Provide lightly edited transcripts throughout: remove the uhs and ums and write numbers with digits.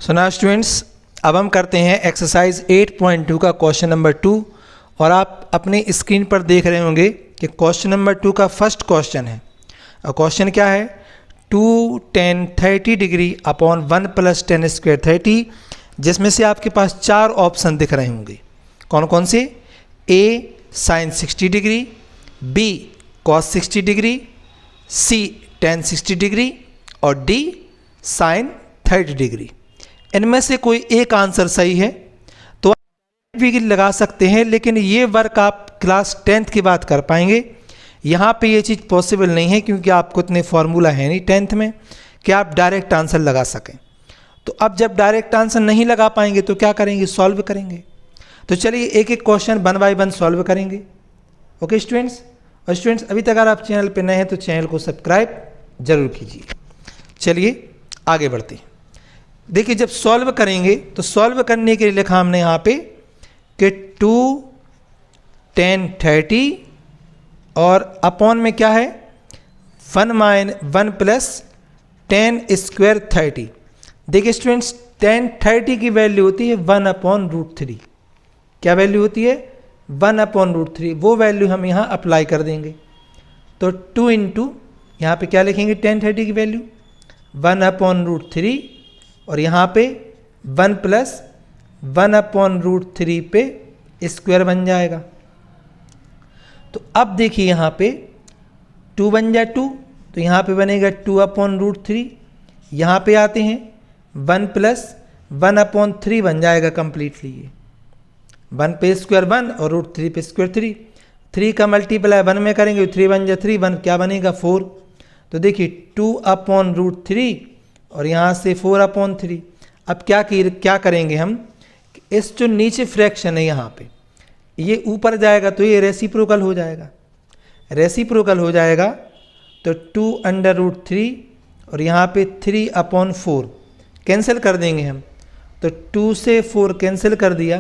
सुना स्टूडेंट्स, अब हम करते हैं एक्सरसाइज 8.2 का क्वेश्चन नंबर 2। और आप अपने स्क्रीन पर देख रहे होंगे कि क्वेश्चन नंबर 2 का फर्स्ट क्वेश्चन है। और क्वेश्चन क्या है? 2 tan 30 degree upon 1 + tan square 30, जिसमें से आपके पास 4 ऑप्शन दिख रहे होंगे। कौन कौन से? A sin 60 degree, B cos 60 degree, C tan 60 degree और D sin 30 डिग्री। इनमें से कोई एक आंसर सही है तो आप भी लगा सकते हैं, लेकिन ये वर्क आप क्लास 10th की बात कर पाएंगे। यहाँ पे ये चीज़ पॉसिबल नहीं है क्योंकि आपको इतने फार्मूला है नहीं 10th में कि आप डायरेक्ट आंसर लगा सकें। तो अब जब डायरेक्ट आंसर नहीं लगा पाएंगे तो क्या करेंगे? सॉल्व करेंगे। तो चलिए एक एक क्वेश्चन 1 बाय 1 सॉल्व करेंगे। Okay students. और स्टूडेंट्स, अभी तक अगर आप चैनल पर नए हैं तो चैनल को सब्सक्राइब जरूर कीजिए। चलिए आगे बढ़ते हैं। देखिए, जब सॉल्व करेंगे तो सॉल्व करने के लिए लिखा हमने यहाँ पे कि 2 tan 30 और अपॉन में क्या है 1 + tan स्क्वायर 30। देखिए स्टूडेंट्स, tan 30 की वैल्यू होती है 1/√3। क्या वैल्यू होती है? 1/√3। वो वैल्यू हम यहाँ अप्लाई कर देंगे। तो 2 × यहाँ पे क्या लिखेंगे? tan 30 की वैल्यू 1/√3 और यहाँ पे 1 + 1/√3 पे स्क्वायर बन जाएगा। तो अब देखिए यहाँ पे 2 बन जाए 2, तो यहाँ पे बनेगा 2/√3। यहाँ पे आते हैं 1 + 1/3 बन जाएगा कम्प्लीटली। ये 1 पे स्क्वायर 1 और √3 पे स्क्वायर 3। 3 का मल्टीप्लाई 1 में करेंगे 3 बन जाए 3, 1 क्या बनेगा 4। तो देखिए 2/√3 और यहाँ से 4/3। अब क्या करेंगे हम? इस जो नीचे फ्रैक्शन है यहाँ पे, ये ऊपर जाएगा तो ये रेसिप्रोकल हो जाएगा। रेसिप्रोकल हो जाएगा तो 2√3 और यहाँ पे 3/4 कैंसिल कर देंगे हम। तो 2 से 4 कैंसिल कर दिया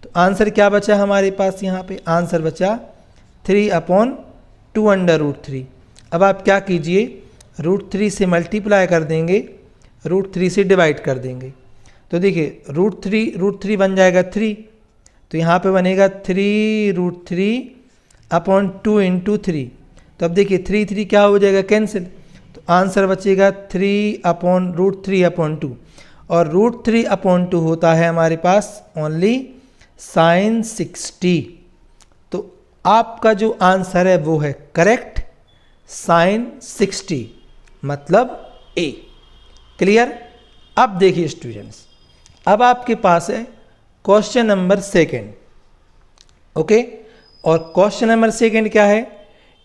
तो आंसर क्या बचा हमारे पास? यहाँ पे आंसर बचा 3/2√3। अब आप क्या कीजिए, √3 से मल्टीप्लाई कर देंगे, √3 से डिवाइड कर देंगे। तो देखिए √3 बन जाएगा 3, तो यहाँ पे बनेगा 3√3/2 × 3। तो अब देखिए 3 क्या हो जाएगा? कैंसिल। तो आंसर बचेगा 3/√3/2 और √3/2 होता है हमारे पास ओनली sin 60। तो आपका जो आंसर है वो है करेक्ट, sin 60 मतलब A। क्लियर? अब देखिए स्टूडेंट्स, अब आपके पास है क्वेश्चन नंबर 2। ओके, और क्वेश्चन नंबर 2 क्या है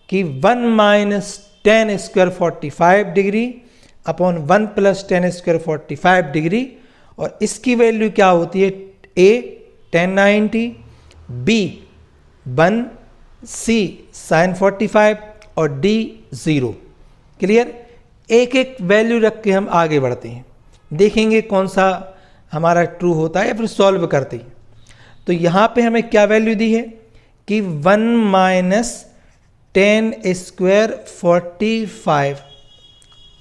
कि 1 - tan square 45 degree upon 1 + tan square 45 degree. और इसकी वैल्यू क्या होती है? A tan 90, B 1, C sin 45 और D 0। क्लियर? एक एक वैल्यू रख के हम आगे बढ़ते हैं, देखेंगे कौन सा हमारा ट्रू होता है या फिर सॉल्व करते हैं। तो यहाँ पे हमें क्या वैल्यू दी है कि 1 - tan स्क्वायर 45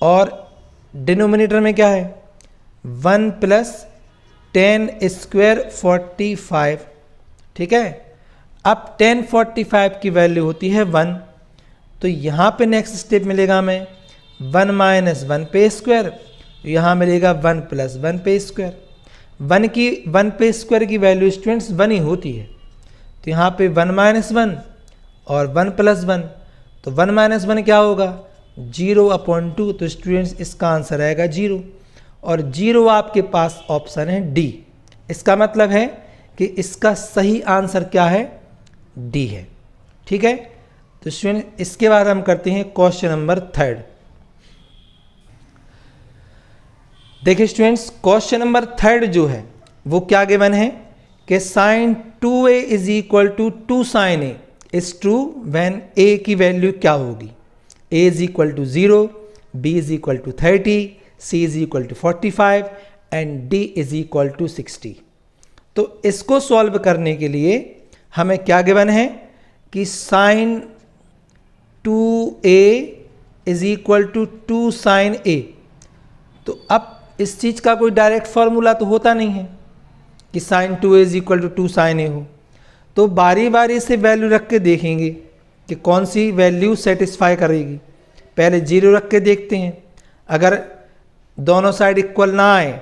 और डिनोमिनेटर में क्या है 1 + tan स्क्वायर 45। ठीक है। अब tan 45 की वैल्यू होती है 1, तो यहाँ पे नेक्स्ट स्टेप मिलेगा हमें 1 - 1 पे स्क्वायर, यहाँ मिलेगा 1 + 1 पे स्क्वायर। 1 पे स्क्वायर की वैल्यू स्टूडेंट्स 1 ही होती है, तो यहाँ पे 1 - 1 और 1 + 1, तो 1 - 1 क्या होगा? 0/2। तो स्टूडेंट्स इसका आंसर आएगा 0, और 0 आपके पास ऑप्शन है D। इसका मतलब है कि इसका सही आंसर क्या है? D है। ठीक है। तो स्टूडेंट इसके बाद हम करते हैं क्वेश्चन नंबर 3। देखिए स्टूडेंट्स, क्वेश्चन नंबर 3 जो है वो क्या गिवन है कि sin 2a = 2 sin a is true when a की वैल्यू क्या होगी? a = 0, b = 30, c = 45 and d = 60। तो इसको सॉल्व करने के लिए हमें क्या गिवन है कि sin 2a = 2 sin a। तो अब इस चीज़ का कोई डायरेक्ट फार्मूला तो होता नहीं है कि sin 2a is equal to 2 sin a हो, तो बारी बारी से वैल्यू रख के देखेंगे कि कौन सी वैल्यू सेटिस्फाई करेगी। पहले 0 रख के देखते हैं, अगर दोनों साइड इक्वल ना आए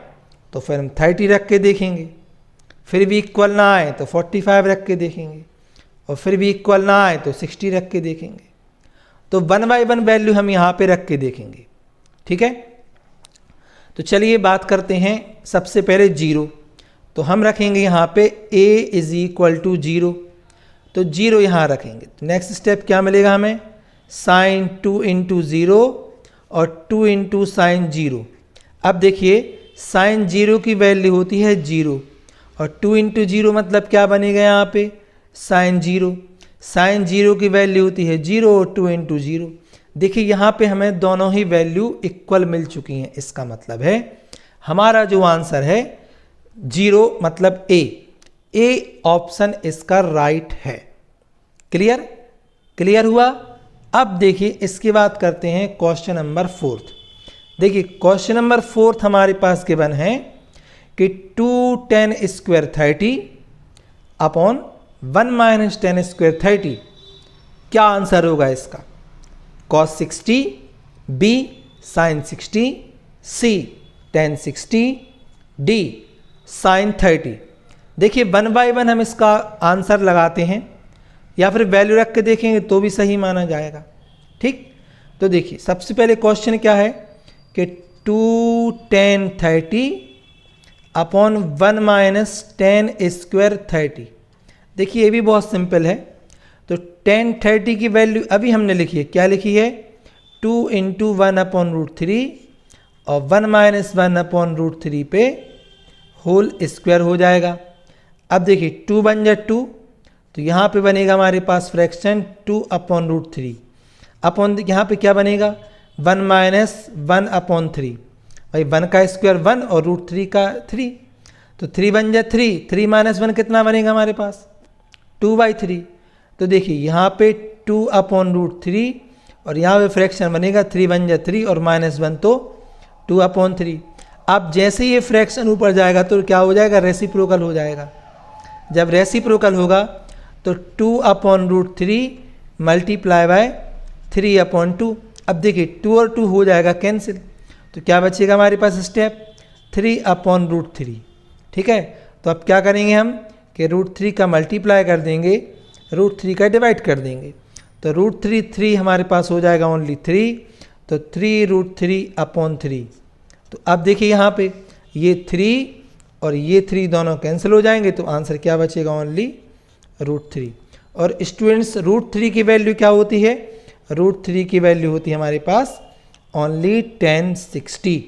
तो फिर हम 30 रख के देखेंगे, फिर भी इक्वल ना आए तो 45 रख के देखेंगे, और फिर भी इक्वल ना आए तो 60 रख के देखेंगे। तो 1 बाय 1 वैल्यू हम यहाँ पे रख के देखेंगे, ठीक है। तो चलिए बात करते हैं सबसे पहले 0, तो हम रखेंगे यहाँ पे a इज इक्वल टू 0, तो 0 यहाँ रखेंगे। तो नेक्स्ट स्टेप क्या मिलेगा हमें, sin 2 इंटू 0 और 2 इंटू साइन 0। अब देखिए sin 0 की वैल्यू होती है 0 और 2 इंटू 0 मतलब क्या बनेगा यहाँ पे sin 0। sin 0 की वैल्यू होती है 0 और 2 इंटू 0। देखिए यहाँ पे हमें दोनों ही वैल्यू इक्वल मिल चुकी हैं, इसका मतलब है हमारा जो आंसर है 0 मतलब ए ऑप्शन इसका राइट है। क्लियर हुआ। अब देखिए इसके बाद करते हैं क्वेश्चन नंबर 4। देखिए क्वेश्चन नंबर 4 हमारे पास गिवन है कि 2 tan square 30 upon 1 minus tan square 30, क्या आंसर होगा इसका, cos 60, b sin 60, c tan 60, d sin 30। देखिए 1 बाय 1 हम इसका आंसर लगाते हैं या फिर वैल्यू रख के देखेंगे तो भी सही माना जाएगा, ठीक। तो देखिए सबसे पहले क्वेश्चन क्या है कि 2 tan 30 upon 1 minus tan square 30। देखिए ये भी बहुत सिंपल है। तो tan 30 की वैल्यू अभी हमने लिखी है, क्या लिखी है 2 इंटू 1 अपॉन रूट 3 और 1 माइनस 1 अपॉन रूट 3 पे होल स्क्वायर हो जाएगा। अब देखिए 2 बन जाए 2, तो यहाँ पे बनेगा हमारे पास फ्रैक्शन 2 अपॉन रूट 3 अपॉन यहाँ पे क्या बनेगा 1 माइनस 1 अपॉन 3। भाई 1 का स्क्वायर 1 और रूट 3 का 3, तो 3 बन जाए 3, 3 माइनस 1 कितना बनेगा हमारे पास 2/3। तो देखिए यहाँ पे 2 अपॉन रूट 3 और यहाँ पे फ्रैक्शन बनेगा 3 बन जाए 3 और माइनस 1 तो 2 अपॉन 3। अब जैसे ये फ्रैक्शन ऊपर जाएगा तो क्या हो जाएगा, रेसिप्रोकल हो जाएगा। जब रेसिप्रोकल होगा तो 2 upon root 3 multiply by 3 upon 2। अब देखिए 2 और 2 हो जाएगा कैंसिल, तो क्या बचेगा हमारे पास स्टेप 3 अपॉन रूट 3, ठीक है। तो अब क्या करेंगे हम कि रूट 3 का मल्टीप्लाई कर देंगे, रूट 3 का डिवाइड कर देंगे, तो रूट 3 हमारे पास हो जाएगा ओनली 3, तो 3 रूट 3 अपॉन 3। तो अब देखिए यहाँ पे ये 3 और ये 3 दोनों कैंसिल हो जाएंगे, तो आंसर क्या बचेगा ओनली रूट 3। और स्टूडेंट्स रूट 3 की वैल्यू क्या होती है, रूट 3 की वैल्यू होती है हमारे पास ओनली tan 60।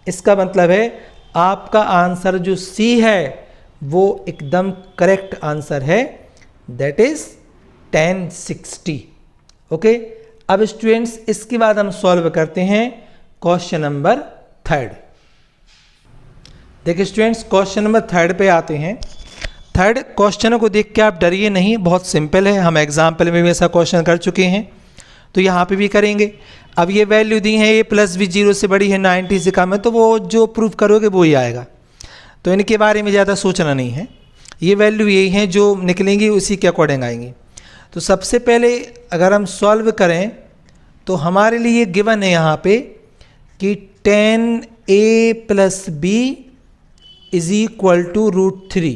इसका मतलब है आपका आंसर जो सी है वो एकदम करेक्ट आंसर है, दैट इज tan 60। ओके, अब स्टूडेंट्स इसके बाद हम सॉल्व करते हैं क्वेश्चन नंबर 3। देखिए स्टूडेंट्स क्वेश्चन नंबर 3 पे आते हैं। 3 क्वेश्चनों को देख के आप डरिए नहीं, बहुत सिंपल है, हम एग्जाम्पल में भी ऐसा क्वेश्चन कर चुके हैं तो यहाँ पे भी करेंगे। अब ये वैल्यू दी है a प्लस भी 0 से बड़ी है 90 से कम है, तो वो जो प्रूफ करोगे वो ही आएगा, तो इनके बारे में ज़्यादा सोचना नहीं है। ये वैल्यू यही है जो निकलेंगी उसी के अकॉर्डिंग आएंगी। तो सबसे पहले अगर हम सॉल्व करें तो हमारे लिए गिवन है यहाँ पे कि tan a plus B is equal to root 3।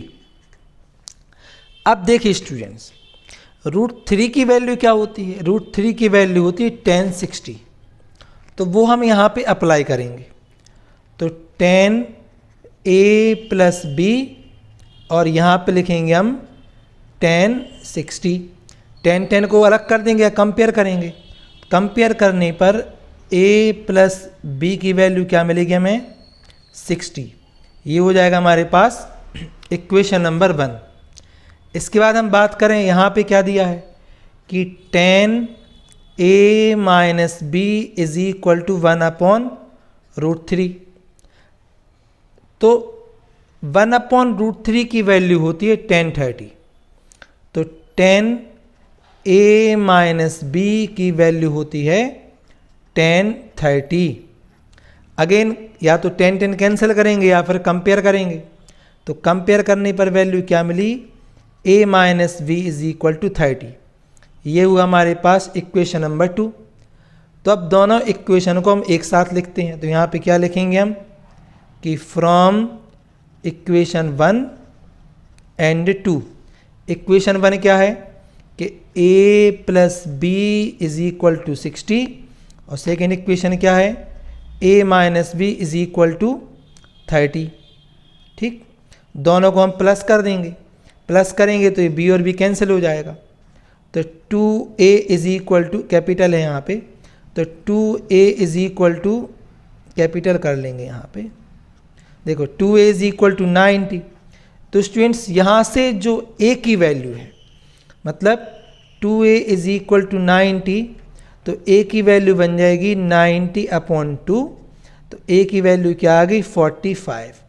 अब देखिए स्टूडेंट्स रूट 3 की वैल्यू क्या होती है, रूट 3 की वैल्यू होती है tan 60, तो वो हम यहाँ पे अप्लाई करेंगे। तो tan a प्लस बी और यहाँ पे लिखेंगे हम tan 60। tan को अलग कर देंगे या कंपेयर करेंगे, कंपेयर करने पर a प्लस बी की वैल्यू क्या मिलेगी हमें 60। ये हो जाएगा हमारे पास इक्वेशन नंबर 1। इसके बाद हम बात करें यहाँ पे क्या दिया है कि tan a minus B is equal to 1 अपॉन रूट 3। तो 1 अपॉन रूट 3 की वैल्यू होती है tan 30, तो tan a माइनस बी की वैल्यू होती है tan 30। अगेन या तो 10 10 कैंसिल करेंगे या फिर कंपेयर करेंगे। तो कंपेयर करने पर वैल्यू क्या मिली, a minus V is equal to 30। ये हुआ हमारे पास इक्वेशन नंबर 2। तो अब दोनों इक्वेशन को हम एक साथ लिखते हैं। तो यहाँ पे क्या लिखेंगे हम कि फ्रॉम इक्वेशन 1 एंड 2। इक्वेशन 1 क्या है कि a plus B is equal to 60 और सेकेंड इक्वेशन क्या है a minus B is equal to 30। ठीक, दोनों को हम प्लस कर देंगे, प्लस करेंगे तो ये b और b कैंसिल हो जाएगा। तो 2a is equal to, capital है यहाँ पे, तो 2a is equal to capital कर लेंगे यहाँ पे, देखो 2a इज इक्वल टू 90। तो स्टूडेंट्स यहाँ से जो a की वैल्यू है, मतलब 2a इज इक्वल टू 90, तो a की वैल्यू बन जाएगी 90/2। तो a की वैल्यू क्या आ गई 45।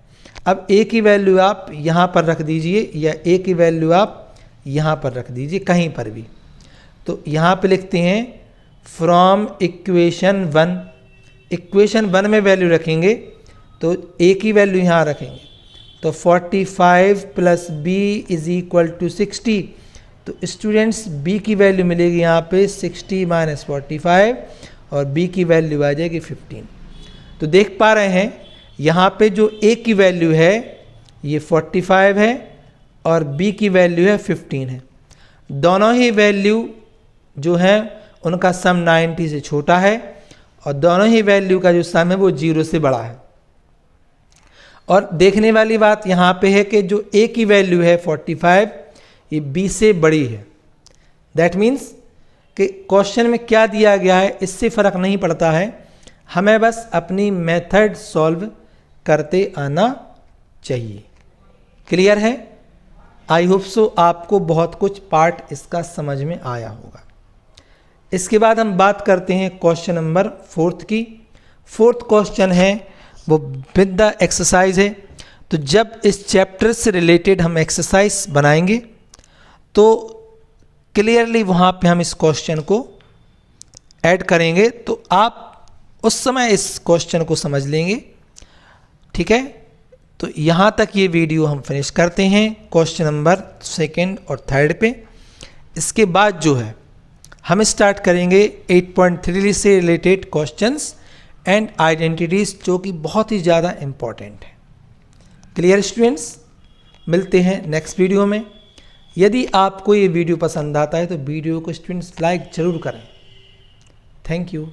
अब a की वैल्यू आप यहाँ पर रख दीजिए या a की वैल्यू आप यहाँ पर रख दीजिए, कहीं पर भी। तो यहाँ पे लिखते हैं फ्रॉम इक्वेशन 1। इक्वेशन 1 में वैल्यू रखेंगे तो a की वैल्यू यहाँ रखेंगे, तो 45 plus b is equal to 60। तो स्टूडेंट्स b की वैल्यू मिलेगी यहाँ पे 60 माइनस 45 और b की वैल्यू आ जाएगी 15। तो देख पा रहे हैं यहाँ पे जो a की वैल्यू है ये 45 है और b की वैल्यू है 15 है। दोनों ही वैल्यू जो है उनका सम 90 से छोटा है और दोनों ही वैल्यू का जो सम है वो 0 से बड़ा है। और देखने वाली बात यहाँ पे है कि जो a की वैल्यू है 45 ये b से बड़ी है। दैट मीन्स कि क्वेश्चन में क्या दिया गया है इससे फ़र्क नहीं पड़ता है, हमें बस अपनी मेथड सॉल्व करते आना चाहिए। क्लियर है? आई होप सो आपको बहुत कुछ पार्ट इसका समझ में आया होगा। इसके बाद हम बात करते हैं क्वेश्चन नंबर 4 की। 4th क्वेश्चन है वो विद द एक्सरसाइज है। तो जब इस चैप्टर से रिलेटेड हम एक्सरसाइज बनाएंगे तो क्लियरली वहाँ पे हम इस क्वेश्चन को ऐड करेंगे, तो आप उस समय इस क्वेश्चन को समझ लेंगे। ठीक है, तो यहाँ तक ये वीडियो हम फिनिश करते हैं क्वेश्चन नंबर 2 और 3 पे। इसके बाद जो है हम स्टार्ट करेंगे 8.3 से रिलेटेड क्वेश्चंस एंड आइडेंटिटीज़, जो कि बहुत ही ज़्यादा इम्पॉर्टेंट है। Clear students? मिलते हैं नेक्स्ट वीडियो में। यदि आपको ये वीडियो पसंद आता है तो वीडियो को स्टूडेंट्स लाइक ज़रूर करें। Thank you.